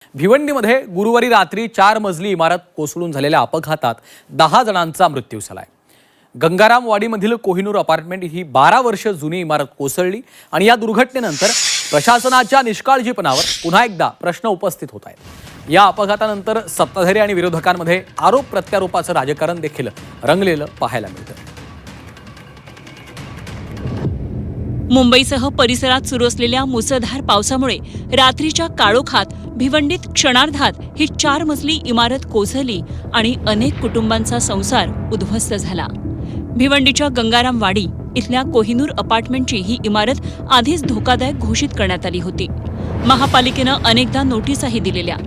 भिवंडीमध्ये गुरुवारी रात्री 4 मजली इमारत कोसळून झालेल्या अपघातात 10 जणांचा मृत्यू झालाय। गंगाराम वाडीमधील कोहिनूर अपार्टमेंट ही 12 वर्ष जुनी इमारत कोसळली आणि या दुर्घटनेनंतर प्रशासनाच्या निष्काळजीपणावर पुन्हा एकदा प्रश्न उपस्थित होत आहेत। या अपघातानंतर सत्ताधारी आणि विरोधकांमध्ये आरोप प्रत्यारोपाचं राजकारण देखील रंगलेलं पाहायला मिळतं। मुंबईसह परिसरात सुरू असलेल्या मुसळधार पावसामुळे रात्रीच्या काळोखात भिवंडीत क्षणार्धात ही 4 मजली इमारत कोसळली आणि अनेक कुटुंबांचा संसार उद्ध्वस्त झाला। भिवंडीच्या गंगाराम वाडी इथल्या कोहिनूर अपार्टमेंटची ही इमारत आधीच धोकादायक घोषित करण्यात आली होती। महापालिकेनं अनेकदा नोटीसही दिलेल्या।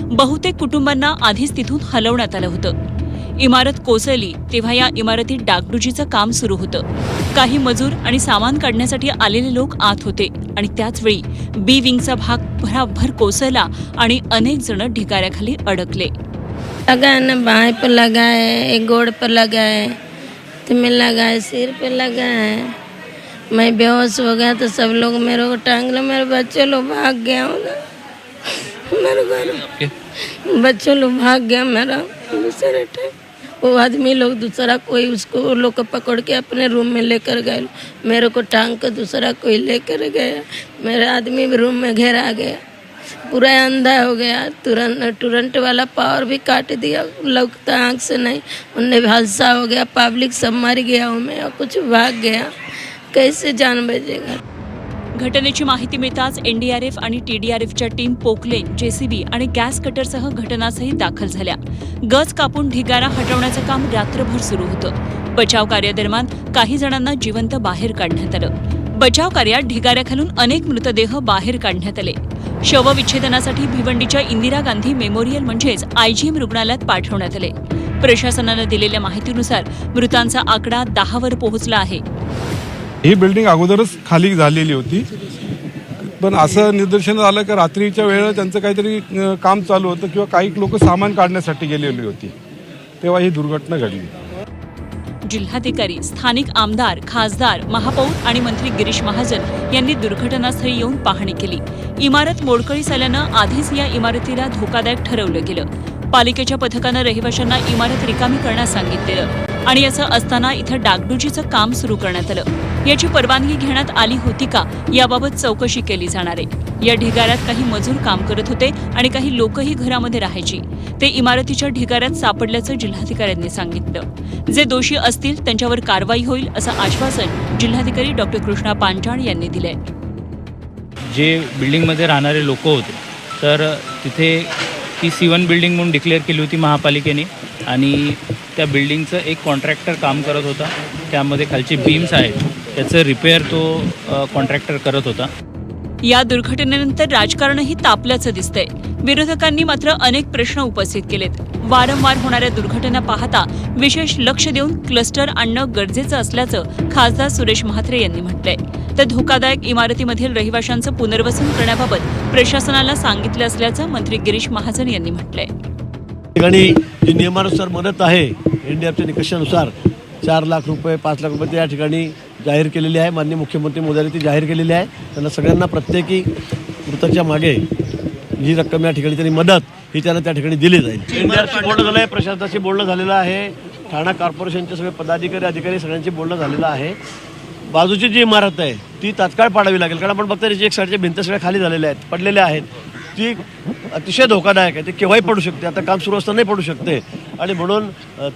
बहुतेक कुटुंबांना आधीच तिथून हलवण्यात आलं होतं। इमारत कोसळली तेव्हा या इमारतीत डागडुजीचं काम सुरू होतं। काही मजूर आणि सामान काढण्यासाठी आलेले लोक आत होते आणि त्याच वेळी बी विंगचा भाग भराभर कोसळला आणि अनेक जण ढिगाऱ्याखाली अडकले। लगा है ना, बाएं पर लगा है, एक गोड़ पर लगा है, तो में लगा है, सिर पे लगा है। मैं बेहोश हो गया तो सब लोग मेरे को टांग लो, मेरे बच्चे लोग भाग गया हूँ ना, मेरे घर बच्चों लोग भाग गया मेरा दूसरे टाइम। वो आदमी लोग दूसरा कोई उसको लोग पकड़ के अपने रूम में लेकर गए, मेरे को टांग कर दूसरा कोई लेकर गया। मेरा आदमी रूम में घेरा गया, पूरा अंधा हो गया। तुरंत वाला पावर भी काट दिया, लगता आँख से नहीं। उन्हें हादसा हो गया, पब्लिक सब मर गया, मैं और कुछ भाग गया, कैसे जान बचेगा। घटनेची माहिती मिळताच एनडीआरएफ आणि टीडीआरएफच्या टीम पोकलेन, जेसीबी आणि गॅस कटरसह घटनास्थळी दाखल झाल्या। गज कापून ढिगारा हटवण्याचं काम रात्रभर सुरू होतं। बचाव कार्यादरम्यान काही जणांना जिवंत बाहेर काढण्यात आलं। बचाव कार्यात ढिगाऱ्याखालून अनेक मृतदेह बाहेर काढण्यात आले। शवविच्छेदनासाठी भिवंडीच्या इंदिरा गांधी मेमोरियल म्हणजेच आयजीएम रुग्णालयात पाठवण्यात आले। प्रशासनानं दिलेल्या माहितीनुसार मृतांचा आकडा 10 वर पोहोचला आहे। ही बिल्डिंग अगोदरच खाली झालेली होती, पण असं निदर्शनास आलं की रात्रीच्या वेळेला त्यांचं काहीतरी काम चालू होतं किंवा काही लोक सामान काढण्यासाठी गेलेली होती, तेव्हा ही दुर्घटना घडली। जिल्हाधिकारी, स्थानिक आमदार, खासदार, महापौर आणि मंत्री गिरीश महाजन यांनी दुर्घटनास्थळी येऊन पाहणी केली। इमारत मोडकळीस आल्यानं आधीच या इमारतीला धोकादायक ठरवलं गेलं। पालिकेच्या पथकानं रहिवाशांना इमारत रिकामी करण्यास सांगितलेलं आणि असं असताना इथं डागडुजीचं काम सुरू करण्यात आलं। याची परवानगी घेण्यात आली होती का याबाबत चौकशी केली जाणार आहे। या ढिगाऱ्यात काही मजूर काम करत होते आणि काही लोकही घरामध्ये राहायची। ते इमारतीच्या ढिगाऱ्यात सापडल्याचं जिल्हाधिकाऱ्यांनी सांगितलं। जे दोषी असतील त्यांच्यावर कारवाई होईल असं आश्वासन जिल्हाधिकारी डॉक्टर कृष्णा पांचाळ यांनी दिलंय। जे बिल्डिंगमध्ये राहणारे लोक होते तर तिथे ती C1 बिल्डिंग म्हणून डिक्लेअर केली होती महापालिकेने आणि त्या बिल्डिंगचं एक कॉन्ट्रॅक्टर काम करत होता। त्यामध्ये खालचे बीम्स आहेत त्याचं रिपेअर तो कॉन्ट्रॅक्टर करत होता। या दुर्घटनेनंतर राजकारणही तापल्याचं दिसतंय। विरोधकांनी मात्र अनेक प्रश्न उपस्थित केलेत। वारंवार होणाऱ्या दुर्घटना पाहता विशेष लक्ष देऊन क्लस्टर आणणं गरजेचं असल्याचं खासदार सुरेश म्हात्रे यांनी म्हटलंय। तर धोकादायक इमारतीमधील रहिवाशांचं पुनर्वसन करण्याबाबत प्रशासनाला सांगितलं असल्याचं मंत्री गिरीश महाजन यांनी म्हटलंय। ठिकाणी जी नियमानुसार मदत आहे एनडीआरएफच्या निकषानुसार 4 लाख रुपये 5 लाख रुपये त्या ठिकाणी जाहीर केलेली आहे। माननीय मुख्यमंत्री मोदयांनी ती जाहीर केलेली आहे। त्यांना सगळ्यांना प्रत्येकी मृताच्या मागे जी रक्कम या ठिकाणी त्यांनी मदत ही त्यांना त्या ठिकाणी दिली जाईल। एनडीआरएफशी बोलणं झालं आहे, प्रशासनाशी बोलणं झालेलं आहे, ठाणा कॉर्पोरेशनचे सगळे पदाधिकारी अधिकारी सगळ्यांशी बोलणं झालेलं आहे। बाजूची जी इमारत आहे ती तात्काळ पाडावी लागेल, कारण आपण बघता एक साईडच्या भिंत सगळ्या खाली झालेल्या आहेत, पडलेल्या आहेत। ती अतिशय धोकादायक आहे, ते केव्हाही पडू शकते, आता काम सुरू असतानाही पडू शकते आणि म्हणून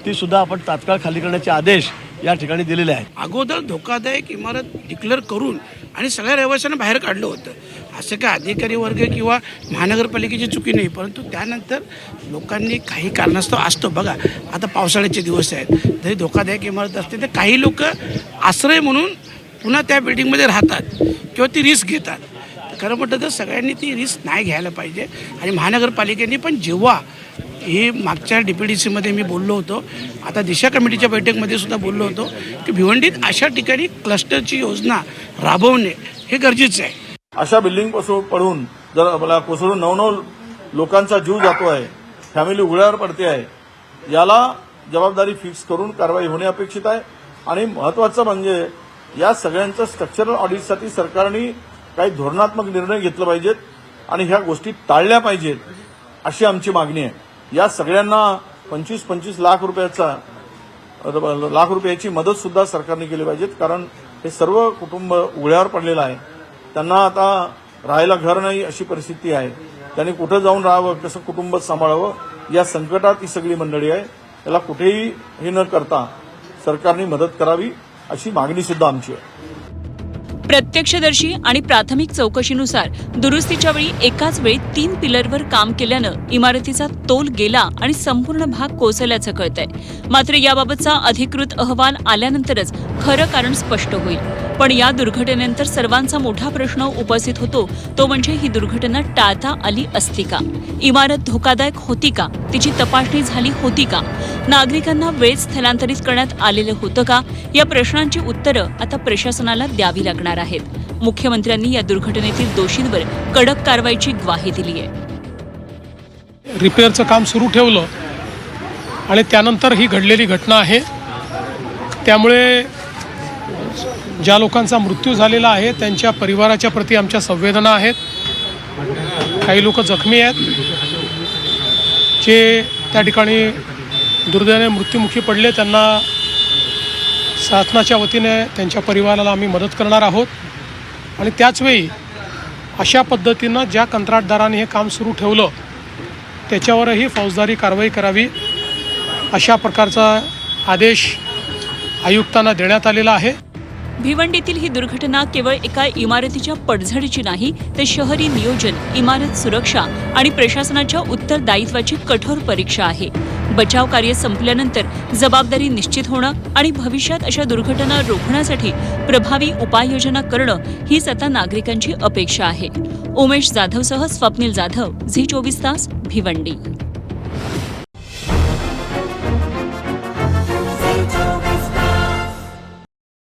ती सुद्धा आपण तात्काळ खाली करण्याचे आदेश या ठिकाणी दिलेले आहेत। अगोदर धोकादायक इमारत डिक्लेअर करून आणि सगळ्या रहिवाशांना बाहेर काढलं होतं। असं काय अधिकारी वर्ग किंवा महानगरपालिकेची चुकी नाही, परंतु त्यानंतर लोकांनी काही कारणास्तव असतो। बघा आता पावसाळ्याचे दिवस आहेत, जरी धोकादायक इमारत असते तर काही लोक आश्रय म्हणून पुन्हा त्या बिल्डिंगमध्ये राहतात किंवा ती रिस्क घेतात। खरं म्हटलं तर सगळ्यांनी ती रिस्क नाही घ्यायला पाहिजे आणि महानगरपालिकेने पण जेव्हा हे मागच्या DPDCमध्ये मी बोललो होतो, आता दिशा कमिटीच्या बैठकीमध्ये सुद्धा बोललो होतो की भिवंडीत अशा ठिकाणी क्लस्टरची योजना राबवणे हे गरजेचं आहे। अशा बिल्डिंग पडून जर मला कोसळून 9 लोकांचा जीव जातो आहे, फॅमिली उघड्यावर पडते आहे, याला जबाबदारी फिक्स करून कारवाई होणे अपेक्षित आहे। आणि महत्त्वाचं म्हणजे या सगळ्यांचं स्ट्रक्चरल ऑडिटसाठी सरकारने काही धोरणात्मक निर्णय घेतले पाहिजेत आणि ह्या गोष्टी टाळल्या पाहिजेत। अशी आमची मागणी आहे. या सगळ्यांना 25-25 लाख रुपयाची मदत सुद्धा सरकारने केली पाहिजेत, कारण हे सर्व कुटुंब उघड्यावर पडलेलं आहे. त्यांना आता राहायला घर नाही अशी परिस्थिती आहे. त्यांनी कुठं जाऊन राहावं, कसं कुटुंब सांभाळावं, या संकटात ही सगळी मंडळी आहे. त्याला कुठेही हे न करता सरकारने मदत करावी अशी मागणी सुद्धा आमची आहे. प्रत्यक्षदर्शी आणि प्राथमिक चौकशीनुसार दुरुस्तीच्या वेळी एकाच वेळी 3 पिलरवर काम केल्यानं इमारतीचा तोल गेला आणि संपूर्ण भाग कोसळल्याचं कळतंय. मात्र याबाबतचा अधिकृत अहवाल आल्यानंतरच खरं कारण स्पष्ट होईल. पण या दुर्घटनेनंतर सर्वांचा मोठा प्रश्न उपस्थित होतो, तो म्हणजे ही दुर्घटना टाळता आली असती का? इमारत धोकादायक होती का? तिची तपासणी झाली होती का? नागरिकांना वेळेत स्थलांतरित करण्यात आलेलं होतं का? या प्रश्नांची उत्तरं आता प्रशासनाला द्यावी लागणार आहेत. मुख्यमंत्र्यांनी या दुर्घटनेतील दोषींवर कडक कारवाईची ग्वाही दिली आहे. रिपेअरचं काम सुरू ठेवलं आणि त्यानंतर ही घडलेली घटना आहे. त्यामुळे ज्या लोकांचा मृत्यू झालेला आहे त्यांच्या परिवाराच्या प्रती आमच्या संवेदना आहेत. काही लोक जखमी आहेत, जे त्या ठिकाणी दुर्दैवाने मृत्युमुखी पडले. त्यांना शासनाच्या वतीने त्यांच्या परिवाराला आम्ही मदत करणार आहोत. आणि त्याचवेळी अशा पद्धतीनं ज्या कंत्राटदाराने हे काम सुरू ठेवलं त्याच्यावरही फौजदारी कारवाई करावी अशा प्रकारचा आदेश आयुक्तांना देण्यात आलेला आहे. भिवंडीतील ही दुर्घटना केवळ एका इमारतीच्या पडझडीची नाही, तर शहरी नियोजन, इमारत सुरक्षा आणि प्रशासनाच्या उत्तरदायित्वाची कठोर परीक्षा आहे. बचाव कार्य संपल्यानंतर जबाबदारी निश्चित होणं आणि भविष्यात अशा दुर्घटना रोखण्यासाठी प्रभावी उपाययोजना करणं हीच आता नागरिकांची अपेक्षा आहे. उमेश जाधवसह स्वप्नील जाधव, झी 24 तास, भिवंडी.